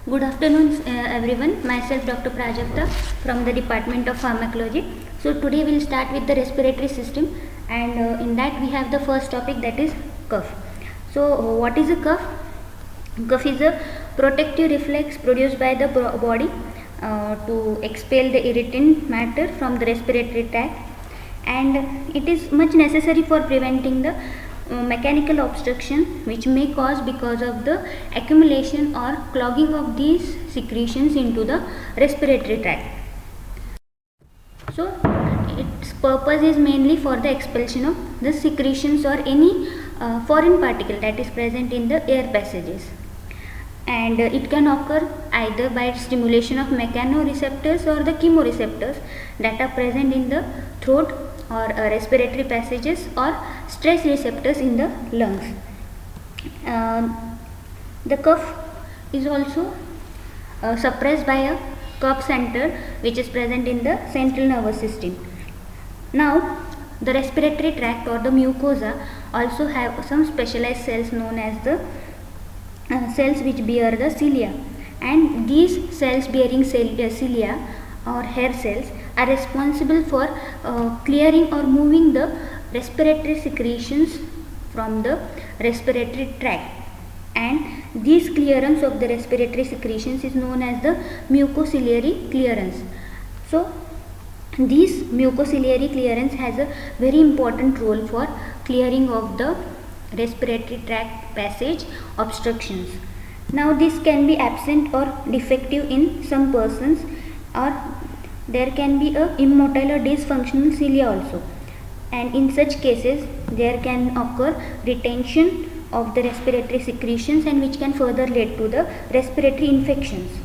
Good afternoon, everyone. Myself, Dr. Prajakta from the Department of Pharmacology. So today we'll start with the respiratory system, and in that we have the first topic, that is cough. So what is a cough? Cough is a protective reflex produced by the body to expel the irritant matter from the respiratory tract, and it is much necessary for preventing the mechanical obstruction which may cause because of the accumulation or clogging of these secretions into the respiratory tract. So its purpose is mainly for the expulsion of the secretions or any foreign particle that is present in the air passages, and it can occur either by stimulation of mechanoreceptors or the chemoreceptors that are present in the throat or respiratory passages, or stress receptors in the lungs. The cough is also suppressed by a cough center which is present in the central nervous system. Now the respiratory tract or the mucosa also have some specialized cells known as the cells which bear the cilia, and these cells bearing cilia or hair cells are responsible for clearing or moving the respiratory secretions from the respiratory tract, and this clearance of the respiratory secretions is known as the mucociliary clearance. So this mucociliary clearance has a very important role for clearing of the respiratory tract passage obstructions. Now this can be absent or defective in some persons, or there can be a immotile or dysfunctional cilia also, and in such cases there can occur retention of the respiratory secretions, and which can further lead to the respiratory infections.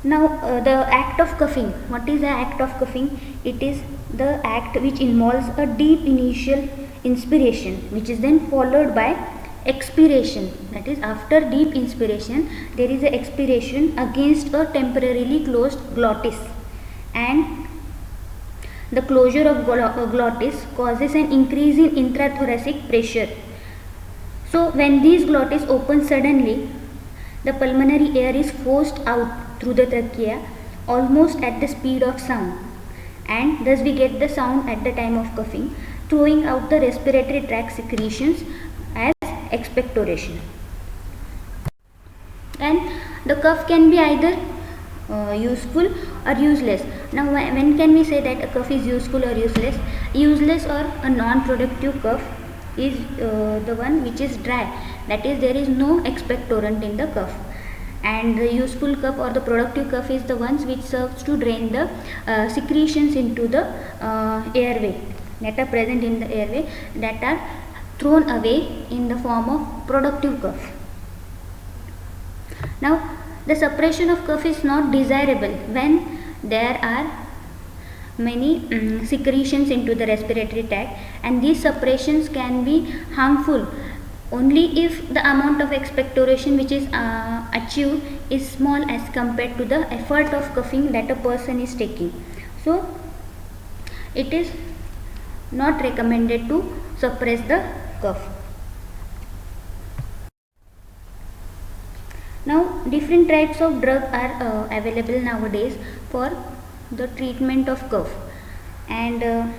Now the act of coughing. What is the act of coughing? It is the act which involves a deep initial inspiration which is then followed by expiration. That is, after deep inspiration there is a expiration against a temporarily closed glottis, and the closure of glottis causes an increase in intrathoracic pressure. So when these glottis open suddenly, the pulmonary air is forced out through the trachea almost at the speed of sound, and thus we get the sound at the time of coughing, throwing out the respiratory tract secretions as expectoration. And the cough can be either useful or useless. Now when can we say that a cough is useful or useless? Useless or a non-productive cough is the one which is dry, that is, there is no expectorant in the cough. And the useful cough or the productive cough is the ones which serves to drain the secretions into the airway that are present in the airway, that are thrown away in the form of productive cough. Now the suppression of cough is not desirable when there are many secretions into the respiratory tract, and these suppressions can be harmful only if the amount of expectoration which is achieved is small as compared to the effort of coughing that a person is taking. So it is not recommended to suppress the cough. Now different types of drugs are available nowadays for the treatment of cough, and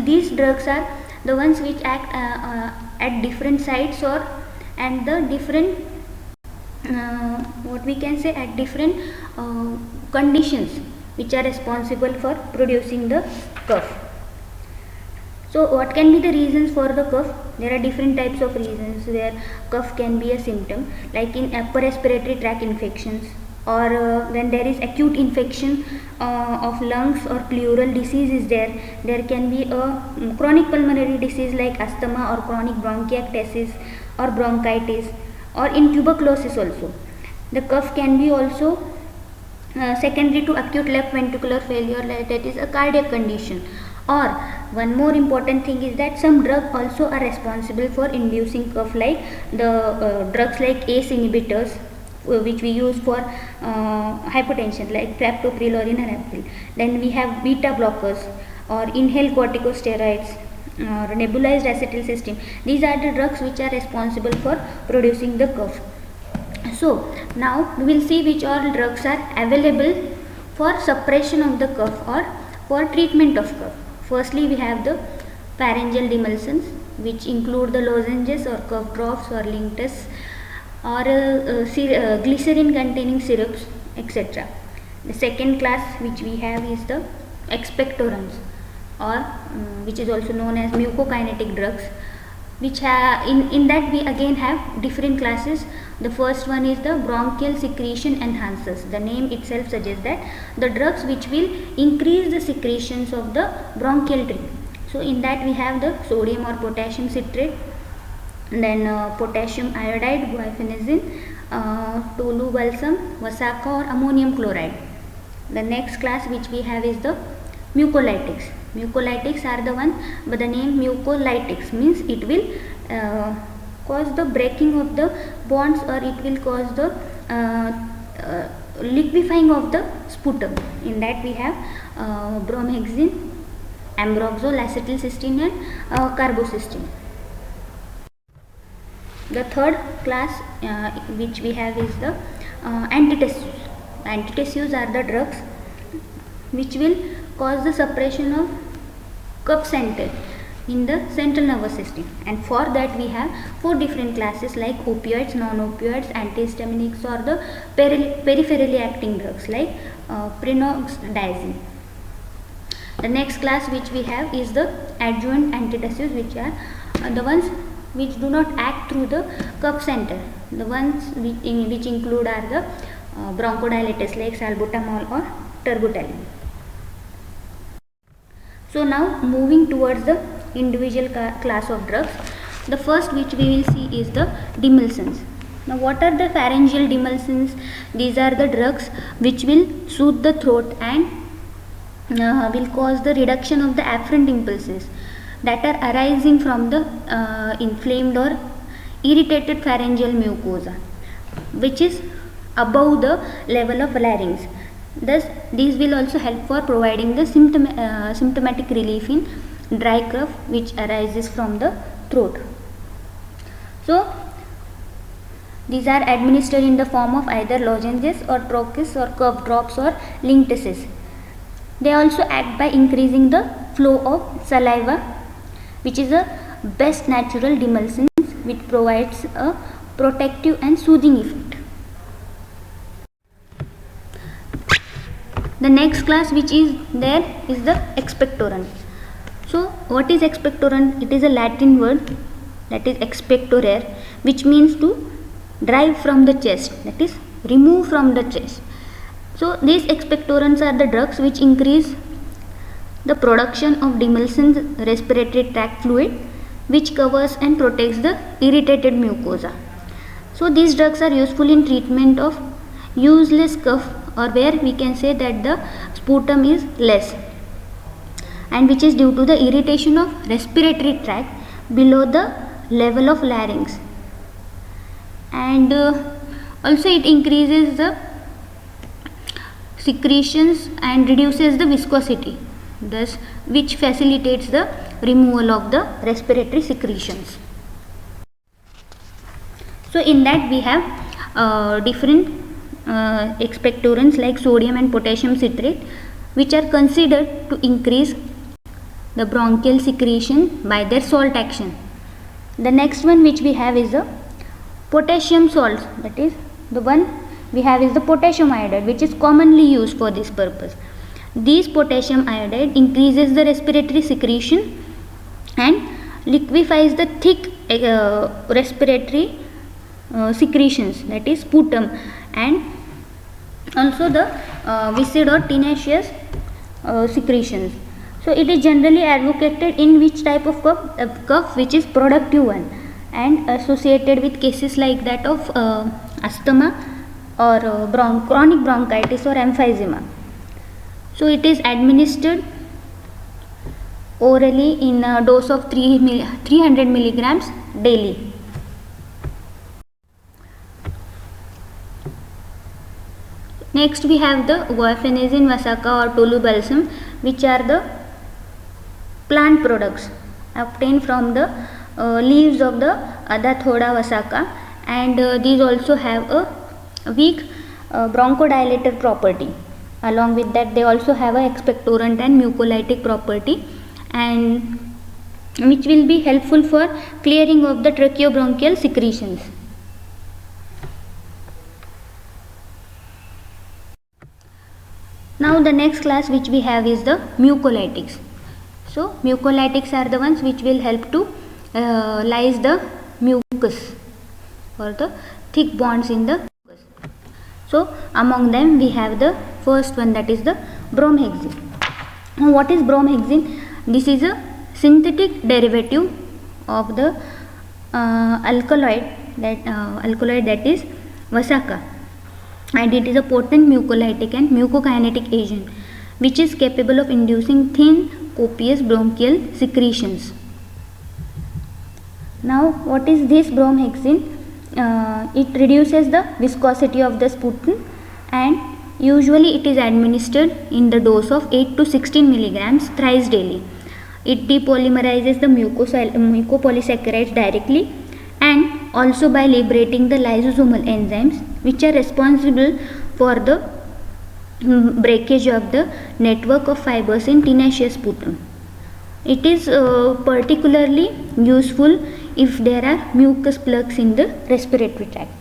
these drugs are the ones which act at different sites, or and the different what we can say at different conditions which are responsible for producing the cough. So what can be the reasons for the cough? There are different types of reasons where cough can be a symptom, like in upper respiratory tract infections, or when there is acute infection of lungs or pleural disease is there can be a chronic pulmonary disease like asthma or chronic bronchiectasis or bronchitis, or in tuberculosis also. The cough can be also secondary to acute left ventricular failure, that is a cardiac condition. Or one more important thing is that some drugs also are responsible for inducing cough, like the drugs like ACE inhibitors which we use for hypertension, like captopril or enalapril. Then we have beta blockers or inhaled corticosteroids or nebulized acetylcysteine. These are the drugs which are responsible for producing the cough. So now we will see which all drugs are available for suppression of the cough or for treatment of cough. Firstly, we have the pharyngeal demulcents, which include the lozenges or cough drops or linctus or glycerin containing syrups, etc. The second class which we have is the expectorants, or which is also known as mucokinetic drugs, which in that we again have different classes. The first one is the bronchial secretion enhancers. The name itself suggests that the drugs which will increase the secretions of the bronchial tree. So in that we have the sodium or potassium citrate, then potassium iodide, guaifenesin, tolubalsam, Vasaka or ammonium chloride. The next class which we have is the mucolytics. Mucolytics are the one, but the name mucolytics means it will cause the breaking of the bonds, or it will cause the liquefying of the sputum. In that we have bromhexin, ambroxol, acetylcysteine and carbocysteine. The third class which we have is the antitussives. Antitussives are the drugs which will cause the suppression of cough center in the central nervous system, and for that we have four different classes like opioids, non-opioids, antihistaminics, or the peripherally acting drugs like prenoxidazine. The next class which we have is the adjuvant antitussives, which are the ones which do not act through the cough center. The ones which include are the bronchodilators like salbutamol or terbutaline. So now moving towards the individual class of drugs, the first which we will see is the demulcents. Now what are the pharyngeal demulcents? These are the drugs which will soothe the throat and will cause the reduction of the afferent impulses that are arising from the inflamed or irritated pharyngeal mucosa, which is above the level of larynx. Thus, these will also help for providing the symptomatic relief in dry cough which arises from the throat. So, these are administered in the form of either lozenges or troches or cough drops or linctuses. They also act by increasing the flow of saliva, which is a best natural demulcent which provides a protective and soothing effect. The next class which is there is the expectorant. So what is expectorant? It is a Latin word, that is expectorare, which means to drive from the chest, that is remove from the chest. So these expectorants are the drugs which increase the production of demulcent respiratory tract fluid, which covers and protects the irritated mucosa. So these drugs are useful in treatment of useless cough, or where we can say that the sputum is less, and which is due to the irritation of respiratory tract below the level of larynx, and also it increases the secretions and reduces the viscosity, thus which facilitates the removal of the respiratory secretions. So in that we have different expectorants like sodium and potassium citrate, which are considered to increase the bronchial secretion by their salt action. The next one which we have is the potassium salts, that is the one we have is the potassium iodide, which is commonly used for this purpose. These potassium iodide increases the respiratory secretion and liquefies the thick respiratory secretions, that is sputum, and also the viscid or tenacious secretions. So it is generally advocated in which type of cough which is productive one, and associated with cases like that of asthma or chronic bronchitis or emphysema. So it is administered orally in a dose of 300 milligrams daily. Next we have the guaifenesin, Vasaka or tolubalsam, which are the plant products obtained from the leaves of the Adathoda Vasaka and these also have a weak bronchodilator property. Along with that, they also have a expectorant and mucolytic property, and which will be helpful for clearing of the tracheobronchial secretions. Now the next class which we have is the mucolytics. So mucolytics are the ones which will help to lyse the mucus or the thick bonds in the mucus. So among them we have the first one, that is the bromhexine. Now what is bromhexine? This is a synthetic derivative of the alkaloid that is Vasaka, and it is a potent mucolytic and mucokinetic agent which is capable of inducing thin copious bronchial secretions. Now what is this bromhexine? It reduces the viscosity of the sputum, and usually it is administered in the dose of 8 to 16 milligrams thrice daily. It depolymerizes the mucopolysaccharides directly and also by liberating the lysosomal enzymes which are responsible for the breakage of the network of fibers in tenacious sputum. It is particularly useful if there are mucus plugs in the respiratory tract.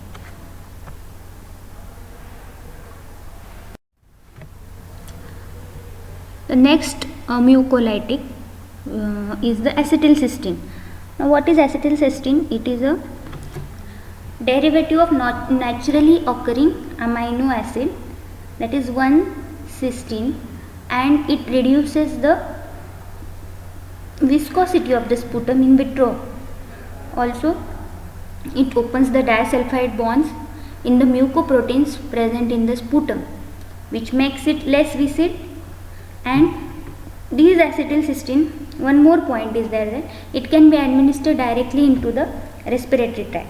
The next mucolytic is the acetylcysteine. Now what is acetylcysteine? It is a derivative of naturally occurring amino acid, that is 1-cysteine, and it reduces the viscosity of the sputum in vitro. Also it opens the disulfide bonds in the mucoproteins present in the sputum, which makes it less viscid. And this acetylcysteine, one more point is there that it can be administered directly into the respiratory tract.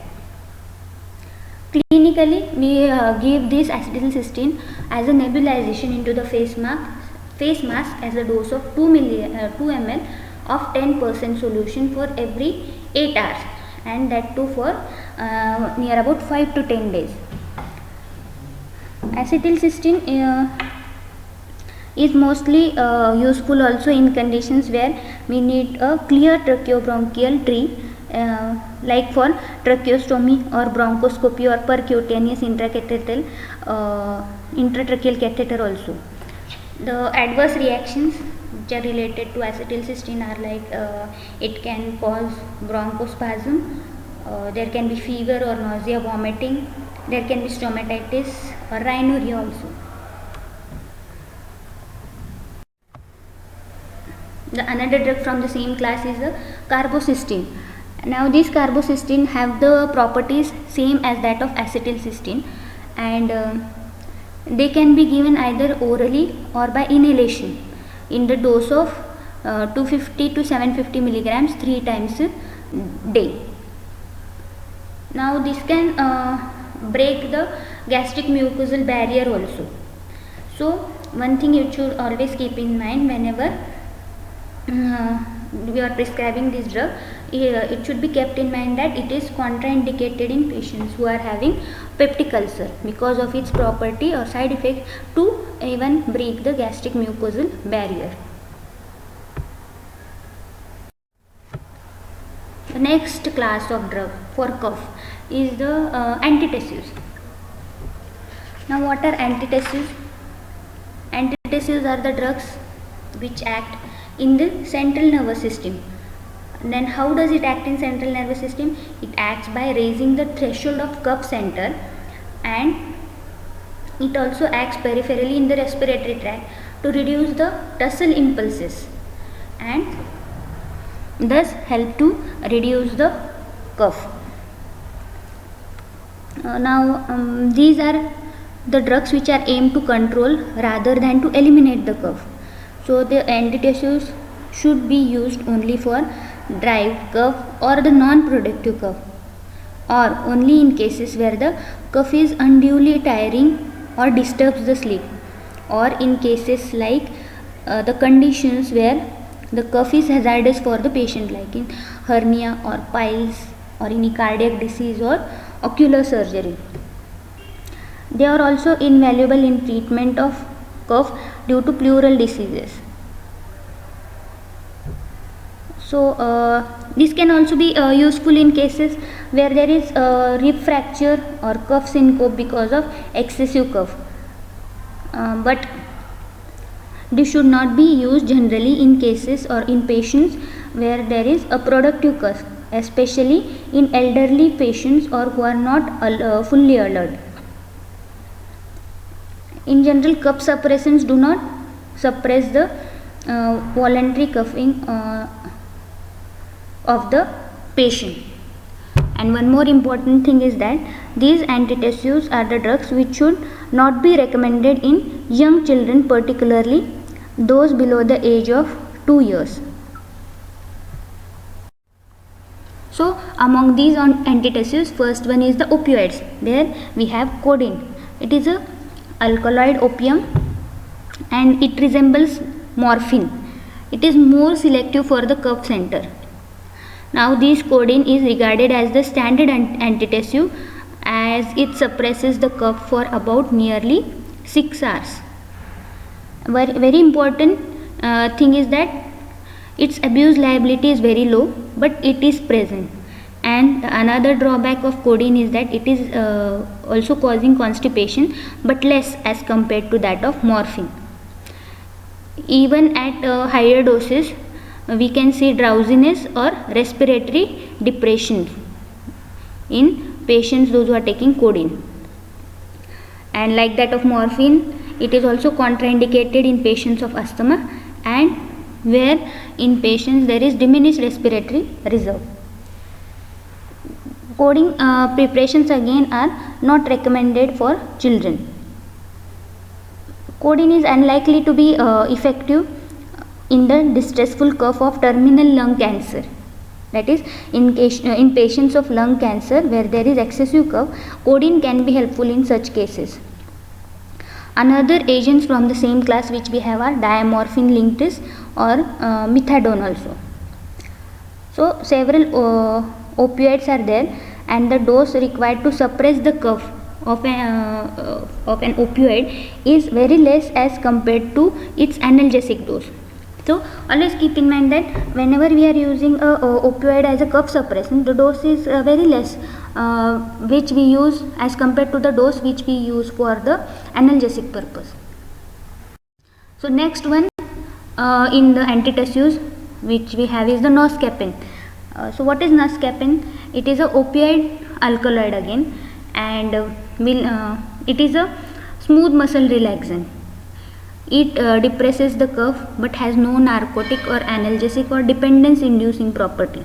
Clinically, we give this acetylcysteine as a nebulization into the face mask as a dose of 2 ml of 10% solution for every 8 hours, and that too for near about 5 to 10 days. Acetylcysteine is mostly useful also in conditions where we need a clear tracheobronchial tree, like for tracheostomy or bronchoscopy or percutaneous intratracheal catheter also. The adverse reactions which are related to acetylcysteine are like it can cause bronchospasm, there can be fever or nausea, vomiting, there can be stomatitis or rhinorrhea also. The another drug from the same class is the carbocysteine. Now these carbocysteine have the properties same as that of acetylcysteine, and they can be given either orally or by inhalation in the dose of 250 to 750 milligrams 3 times a day. Now this can break the gastric mucosal barrier also. So one thing you should always keep in mind whenever we are prescribing this drug, it should be kept in mind that it is contraindicated in patients who are having peptic ulcer because of its property or side effect to even break the gastric mucosal barrier. The next class of drug for cough is the antitussives. Now what are antitussives? Antitussives are the drugs which act in the central nervous system. And then how does it act in central nervous system? It acts by raising the threshold of cough center, and it also acts peripherally in the respiratory tract to reduce the tussle impulses and thus help to reduce the cough. These are the drugs which are aimed to control rather than to eliminate the cough. So the antitussives should be used only for dry cough or the non-productive cough, or only in cases where the cough is unduly tiring or disturbs the sleep, or in cases like the conditions where the cough is hazardous for the patient, like in hernia or piles or any cardiac disease or ocular surgery. They are also invaluable in treatment of cough due to pleural diseases. So this can also be useful in cases where there is rib fracture or cough syncope because of excessive cough. But this should not be used generally in cases or in patients where there is a productive cough, especially in elderly patients or who are not fully alert. In general, cough suppressants do not suppress the voluntary coughing of the patient. And one more important thing is that these antitussives are the drugs which should not be recommended in young children, particularly those below the age of 2 years. So among these antitussives, first one is the opioids. There we have codeine. It is a alkaloid opium and it resembles morphine. It is more selective for the cough center. Now this codeine is regarded as the standard antitussive as it suppresses the cough for about nearly 6 hours. Very important thing is that its abuse liability is very low, but it is present. And another drawback of codeine is that it is also causing constipation, but less as compared to that of morphine. Even at higher doses, we can see drowsiness or respiratory depression in patients those who are taking codeine. And like that of morphine, it is also contraindicated in patients of asthma and where in patients there is diminished respiratory reserve. Codeine preparations again are not recommended for children. Codeine is unlikely to be effective in the distressful cough of terminal lung cancer. That is, in patients of lung cancer where there is excessive cough, codeine can be helpful in such cases. Another agents from the same class which we have are diamorphine linctus or methadone also. So several opioids are there, and the dose required to suppress the cough of an opioid is very less as compared to its analgesic dose. So always keep in mind that whenever we are using a opioid as a cough suppressant, the dose is very less which we use as compared to the dose which we use for the analgesic purpose. So next one in the antitussives which we have is the noscapine. So what is noscapine? It is a opioid alkaloid again, and it is a smooth muscle relaxant. It depresses the cough but has no narcotic or analgesic or dependence inducing property.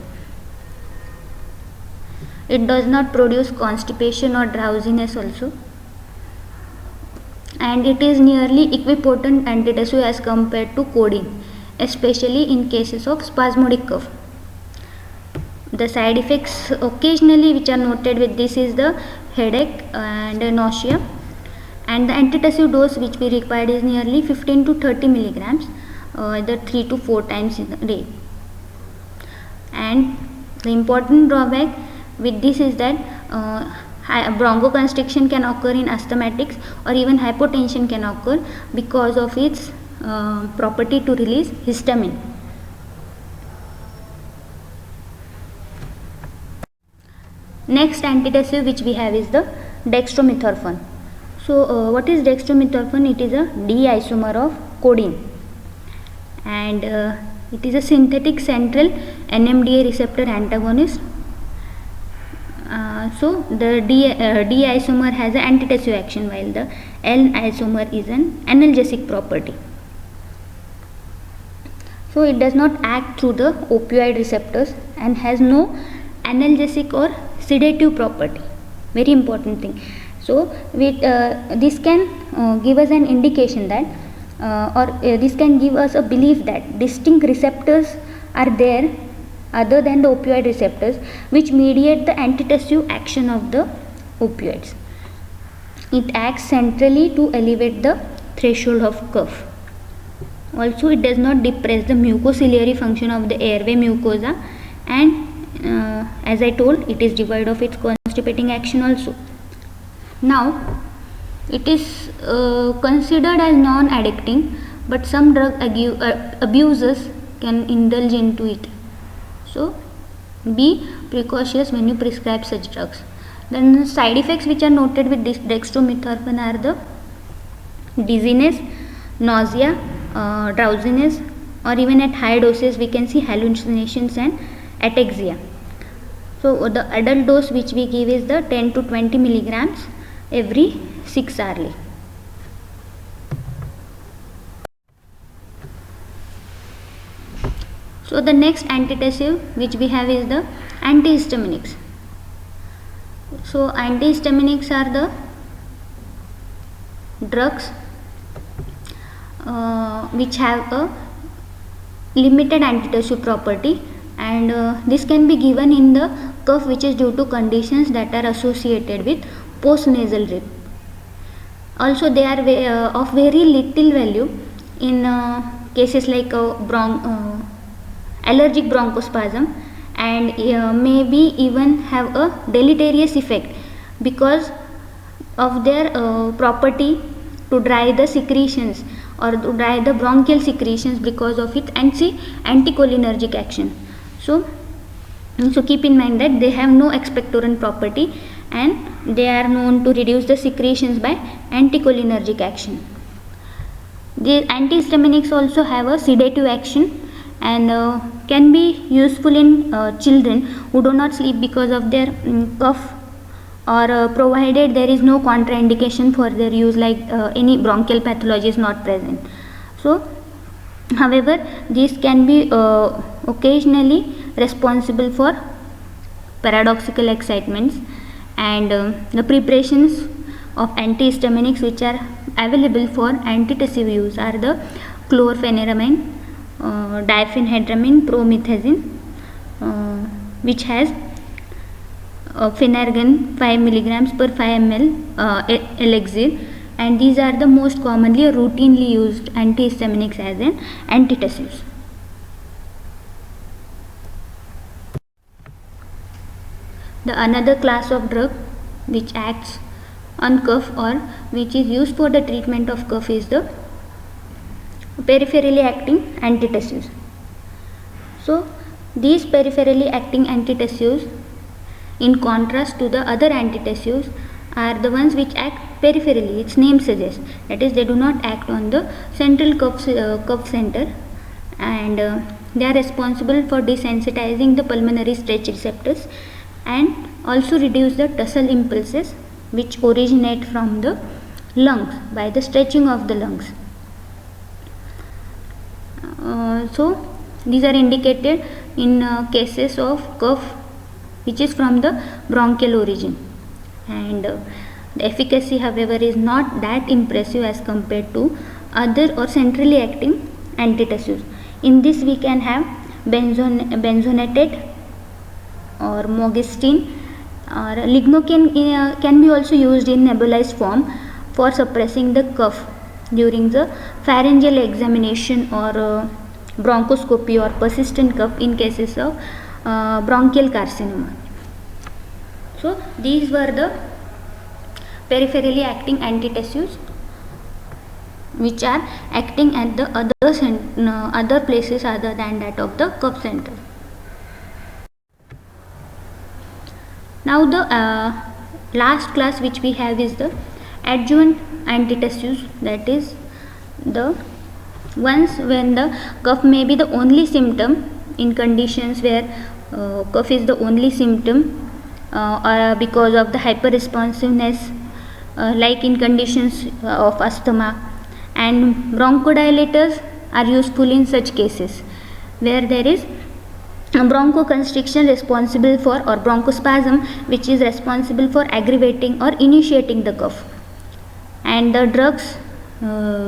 It does not produce constipation or drowsiness also, and it is nearly equipotent antitussive as compared to codeine, especially in cases of spasmodic cough. The side effects occasionally which are noted with this is the headache and nausea, and the antitussive dose which we required is nearly 15 to 30 milligrams, either 3 to 4 times in a day. And the important drawback with this is that bronchoconstriction can occur in asthmatics, or even hypotension can occur because of its property to release histamine. Next antitussive which we have is the dextromethorphan. So what is dextromethorphan? It is a D-isomer of codeine, and it is a synthetic central NMDA receptor antagonist. So the D isomer has an antitussive action, while the N isomer is an analgesic property. So it does not act through the opioid receptors and has no analgesic or sedative property. Very important thing. So with this can give us an indication that this can give us a belief that distinct receptors are there other than the opioid receptors which mediate the antitussive action of the opioids. It acts centrally to elevate the threshold of cough. Also, it does not depress the mucociliary function of the airway mucosa, and as I told, it is devoid of its constipating action also. Now it is considered as non-addicting, but some drug abusers can indulge into it. So be precautious when you prescribe such drugs. Then the side effects which are noted with dextromethorphan are the dizziness, nausea, drowsiness, or even at high doses we can see hallucinations and ataxia. So the adult dose which we give is the 10 to 20 milligrams every 6 hourly. So the next antitussive which we have is the antihistaminics. So antihistaminics are the drugs which have a limited antitussive property, and this can be given in the cough which is due to conditions that are associated with postnasal drip. Also they are of very little value in cases like allergic bronchospasm, and maybe even have a deleterious effect because of their property to dry the secretions or to dry the bronchial secretions because of its anticholinergic action. So keep in mind that they have no expectorant property and they are known to reduce the secretions by anticholinergic action. The antihistaminics also have a sedative action and can be useful in children who do not sleep because of their cough, or provided there is no contraindication for their use, like any bronchial pathology is not present. So however these can be occasionally responsible for paradoxical excitements, and the preparations of antihistaminics which are available for antitussive use are the chlorpheniramine, diphenhydramine, promethazine, which has Phenergan 5 milligrams per 5 ml elixir, and these are the most commonly routinely used antihistaminics as an antitussives. The another class of drug which acts on cough or which is used for the treatment of cough is the peripherally acting antitussives. So these peripherally acting antitussives, in contrast to the other antitussives, are the ones which act peripherally. Its name suggests, that is, they do not act on the central cough center, and they are responsible for desensitizing the pulmonary stretch receptors and also reduce the tussle impulses which originate from the lungs by the stretching of the lungs. So these are indicated in cases of cough which is from the bronchial origin, and the efficacy however is not that impressive as compared to other or centrally acting antitussives. In this we can have benzonatate or mogestin, or lignocaine can be also used in nebulized form for suppressing the cough during the pharyngeal examination or bronchoscopy or persistent cough in cases of bronchial carcinoma. So these were the peripherally acting antitussives which are acting at the other places other than that of the cough center. Now the last class which we have is the adjuvant antitussives, that is the ones when the cough may be the only symptom in conditions where cough is the only symptom or because of the hyperresponsiveness, like in conditions of asthma, and bronchodilators are useful in such cases where there is bronchoconstriction responsible for, or bronchospasm which is responsible for aggravating or initiating the cough. And the drugs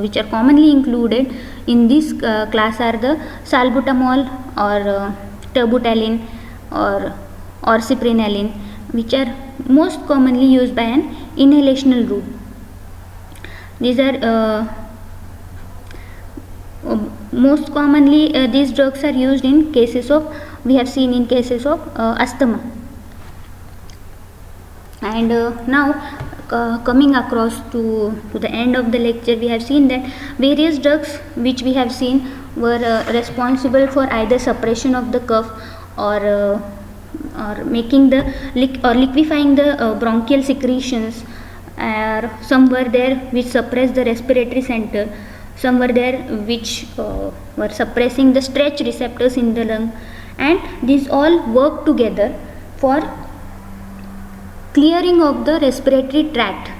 which are commonly included in this class are the salbutamol or terbutaline or orciprenaline, which are most commonly used by an inhalational route. These are most commonly these drugs are used in cases of, we have seen in cases of asthma. And now coming across to the end of the lecture, we have seen that various drugs which we have seen were responsible for either suppression of the cough or making the liquefying the bronchial secretions. Some were there which suppress the respiratory center, some were there which were suppressing the stretch receptors in the lung, and these all work together for clearing of the respiratory tract,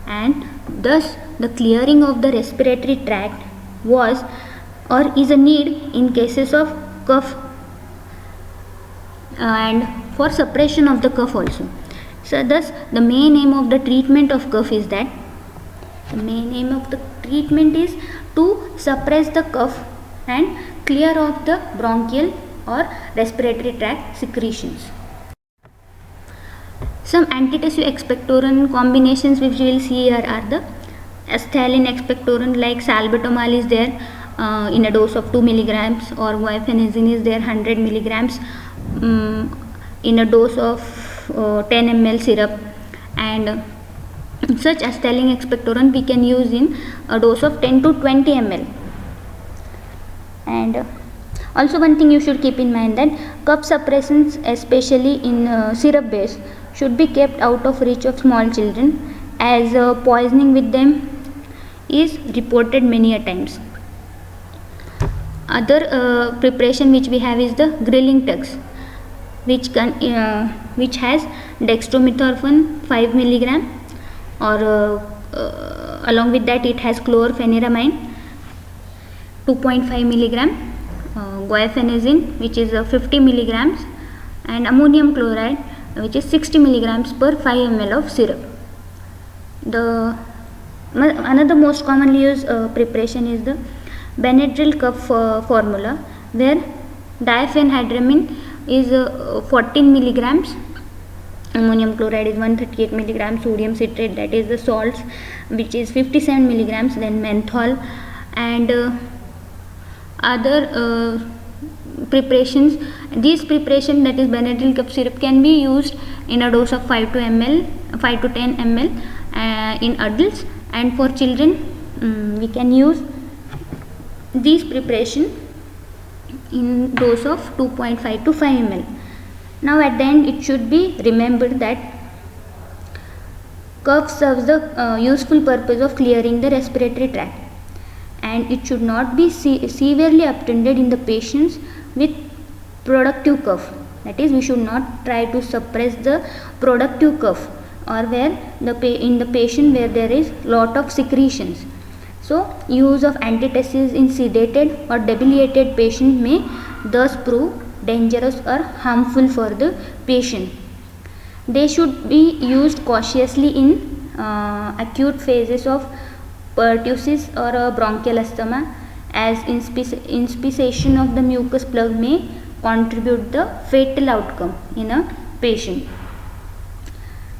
and thus the clearing of the respiratory tract was or is a need in cases of cough and for suppression of the cough also. So thus the main aim of the treatment of cough is that to suppress the cough and clear of the bronchial or respiratory tract secretions. Some antitussive expectorant combinations which we will see here are the acetylene expectorant like salbutamol is there in a dose of 2 milligrams, or guaifenesin is there 100 milligrams in a dose of 10 ml syrup, and such acetylene expectorant we can use in a dose of 10 to 20 ml. And also one thing you should keep in mind that cough suppressants, especially in syrup base, should be kept out of reach of small children, as poisoning with them is reported many a times. Other preparation which we have is the grilling tux, which has dextromethorphan 5 milligram, or along with that it has chlorpheniramine 2.5 milligram, guaifenesin which is 50 milligrams, and ammonium chloride which is 60 milligrams per 5 ml of syrup. Another most commonly used preparation is the Benadryl cough formula, where diphenhydramine is 14 milligrams, ammonium chloride is 138 milligrams, sodium citrate, that is the salts, which is 57 milligrams, then menthol, and other preparations. These preparation, that is Benadryl cough syrup, can be used in a dose of 5 to 10 ml in adults, and for children we can use these preparation in dose of 2.5 to 5 ml. Now at the end, it should be remembered that cough serves the useful purpose of clearing the respiratory tract, and it should not be severely obtended in the patients with productive cough. That is, we should not try to suppress the productive cough, or where in the patient where there is lot of secretions. So use of antitussives in sedated or debilitated patient may thus prove dangerous or harmful for the patient. They should be used cautiously in acute phases of pertussis or bronchial asthma, as inspission of the mucus plug may contribute the fatal outcome in a patient.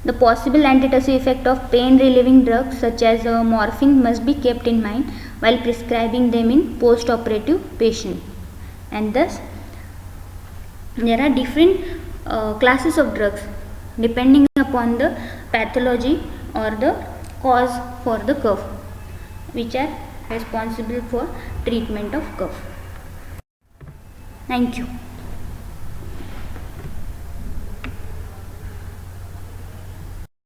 The possible antitussive effect of pain relieving drugs such as morphine must be kept in mind while prescribing them in post-operative patient. And thus there are different classes of drugs depending upon the pathology or the cause for the cough, which are responsible for treatment of cough. Thank you.